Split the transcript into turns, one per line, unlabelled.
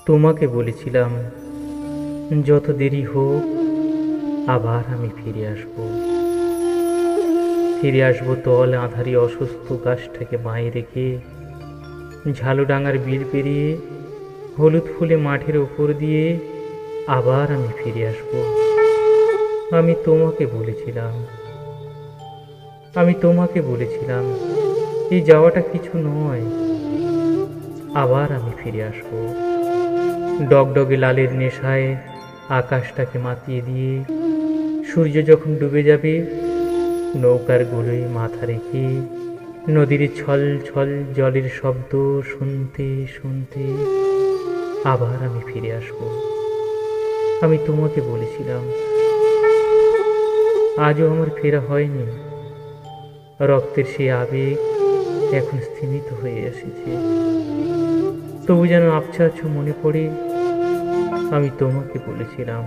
তোমাকে বলেছিলাম যত দেরি হোক আবার আমি ফিরে আসবো তল আঁধারি অসুস্থ গাছটাকে বাঁয়ে রেখে, ঝালুডাঙার বিল পেরিয়ে হলুদ ফুলে মাঠের ওপর দিয়ে আবার আমি ফিরে আসবো। আমি তোমাকে বলেছিলাম আমি তোমাকে বলেছিলাম এই যাওয়াটা কিছু নয়, আবার আমি ফিরে আসবো। ডগডগে লালের নেশায় আকাশটাকে মাতিয়ে দিয়ে সূর্য যখন ডুবে যাবে, নৌকার গোলে মাথা রেখে নদীর ছল ছল জলের শব্দ শুনতে শুনতে আবার আমি ফিরে আসবো। আমি তোমাকে বলেছিলাম আজও আমার ফেরা হয়নি। রক্তের সেই আবেগ এখন স্থিমিত হয়ে এসেছে, তবু যেন আবছা আবছা মনে পড়ে আমি তোমাকে বলেছিলাম।